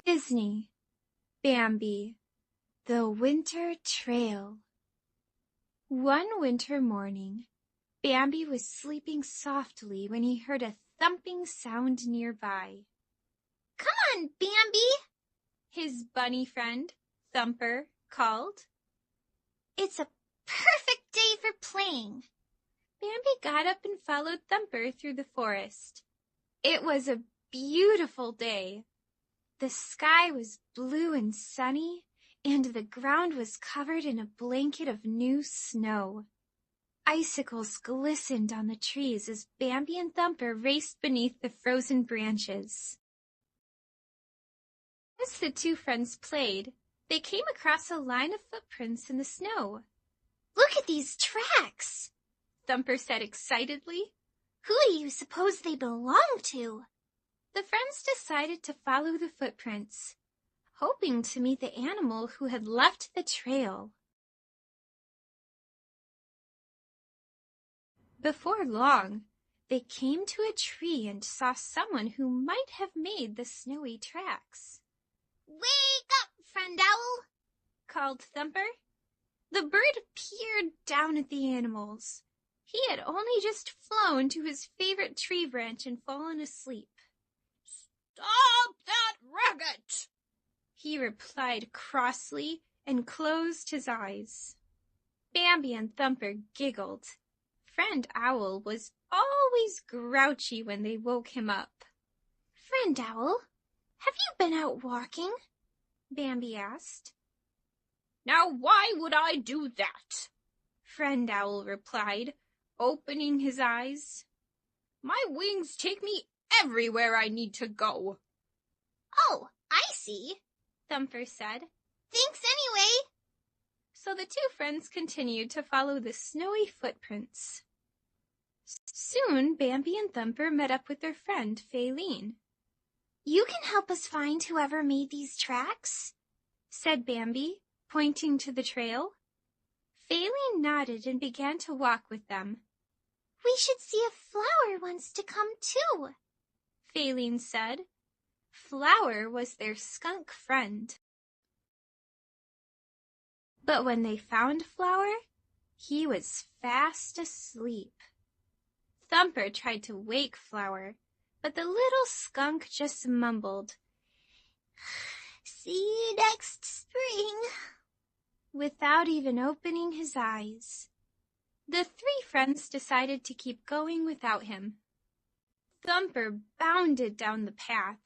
Disney, Bambi, the Winter Trail. One winter morning, Bambi was sleeping softly when he heard a thumping sound nearby. "Come on, Bambi," his bunny friend, Thumper, called. "It's a perfect day for playing." Bambi got up and followed Thumper through the forest. It was a beautiful day. The sky was blue and sunny, and the ground was covered in a blanket of new snow. Icicles glistened on the trees as Bambi and Thumper raced beneath the frozen branches. As the two friends played, they came across a line of footprints in the snow. "Look at these tracks," Thumper said excitedly. "Who do you suppose they belong to?" The friends decided to follow the footprints, hoping to meet the animal who had left the trail. Before long, they came to a tree and saw someone who might have made the snowy tracks. "Wake up, friend owl," called Thumper. The bird peered down at the animals. He had only just flown to his favorite tree branch and fallen asleep. "Stop that racket!" he replied crossly and closed his eyes. Bambi and Thumper giggled. Friend Owl was always grouchy when they woke him up. "Friend Owl, have you been out walking?" Bambi asked. "Now why would I do that?" Friend Owl replied, opening his eyes. "My wings take me everywhere I need to go." "Oh, I see," Thumper said. "Thanks anyway." So the two friends continued to follow the snowy footprints. Soon Bambi and Thumper met up with their friend Faylene. "You can help us find whoever made these tracks?" said Bambi, pointing to the trail. Faylene nodded and began to walk with them. "We should see if Flower wants to come too," Faylene said. Flower was their skunk friend. But when they found Flower, he was fast asleep. Thumper tried to wake Flower, but the little skunk just mumbled, "See you next spring," without even opening his eyes. The three friends decided to keep going without him. Thumper bounded down the path.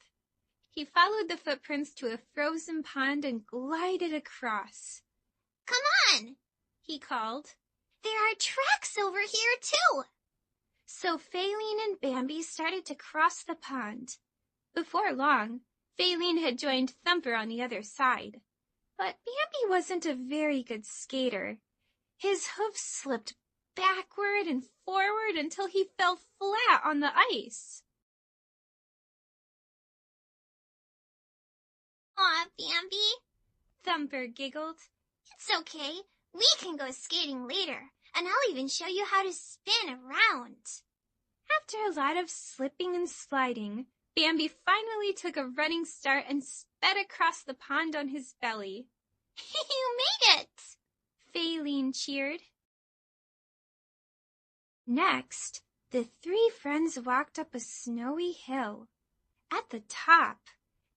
He followed the footprints to a frozen pond and glided across. "Come on," he called. "There are tracks over here too." So Faylene and Bambi started to cross the pond. Before long, Faylene had joined Thumper on the other side. But Bambi wasn't a very good skater. His hoofs slipped backward and forward until he fell flat on the ice. "Aw, Bambi," Thumper giggled. "It's okay. We can go skating later, and I'll even show you how to spin around." After a lot of slipping and sliding, Bambi finally took a running start and sped across the pond on his belly. "You made it!" Faylene cheered. Next, the three friends walked up a snowy hill. At the top,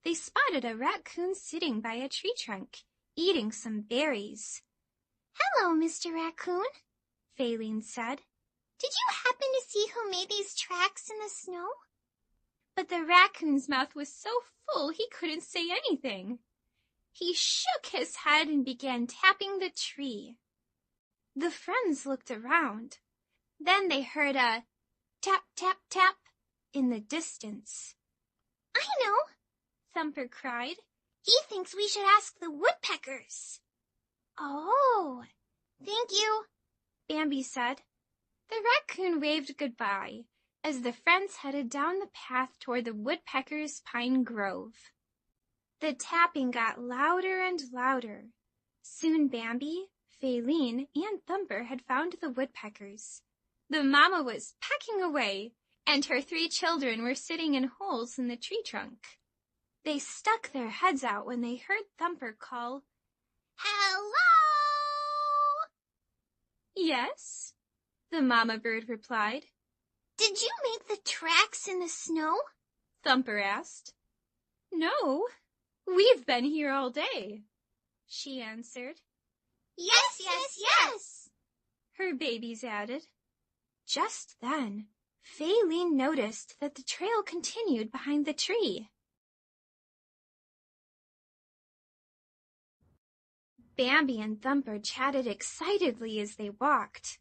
they spotted a raccoon sitting by a tree trunk, eating some berries. "Hello, Mr. Raccoon," Faylene said. "Did you happen to see who made these tracks in the snow?" But the raccoon's mouth was so full he couldn't say anything. He shook his head and began tapping the tree. The friends looked around. Then they heard a tap, tap, tap in the distance. "I know," Thumper cried. "He thinks we should ask the woodpeckers." "Oh, "Thank you," Bambi said. The raccoon waved goodbye as the friends headed down the path toward the woodpeckers' pine grove. The tapping got louder and louder. Soon Bambi, Faylene, and Thumper had found the woodpeckers. The mama was pecking away, and her three children were sitting in holes in the tree trunk. They stuck their heads out when they heard Thumper call, Hello! "Yes," the mama bird replied. Did you make the tracks in the snow? Thumper asked. "No, we've been here all day," she answered. Yes, yes, yes! Her babies added. Just then, Faylene noticed that the trail continued behind the tree. Bambi and Thumper chatted excitedly as they walked.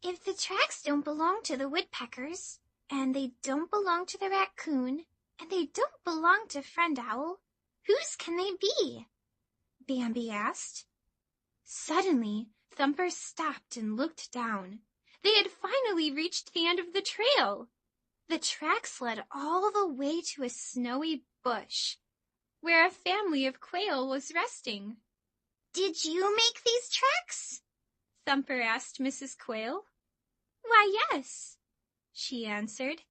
If the tracks don't belong to the woodpeckers, and they don't belong to the raccoon, and they don't belong to Friend Owl, whose can they be? Bambi asked. Suddenly, Thumper stopped and looked down. They had finally reached the end of the trail. The tracks led all the way to a snowy bush, where a family of quail was resting. Did you make these tracks? Thumper asked Mrs. Quail. "Why, yes," she answered.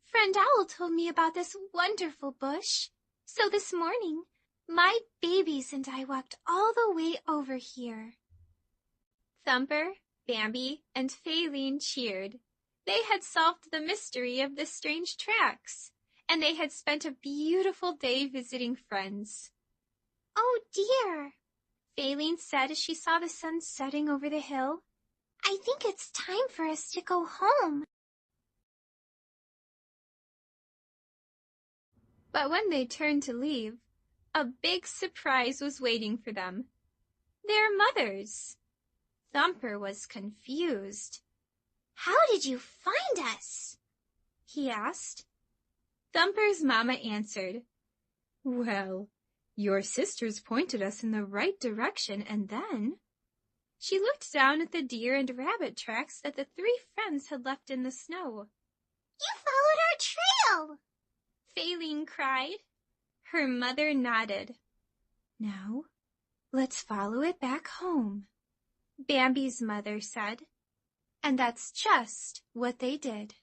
"Friend Owl told me about this wonderful bush. So this morning, my babies and I walked all the way over here." Thumper, Bambi, and Faylene cheered. They had solved the mystery of the strange tracks, and they had spent a beautiful day visiting friends. Oh dear, Faylene said as she saw the sun setting over the hill. I think it's time for us to go home. But when they turned to leave, a big surprise was waiting for them. Their mothers. Thumper was confused. How did you find us? He asked. Thumper's mama answered, "Well, your sisters pointed us in the right direction, and then—" She looked down at the deer and rabbit tracks that the three friends had left in the snow. You followed our trail! Faylene cried. Her mother nodded. "Now, let's follow it back home," Bambi's mother said. And that's just what they did.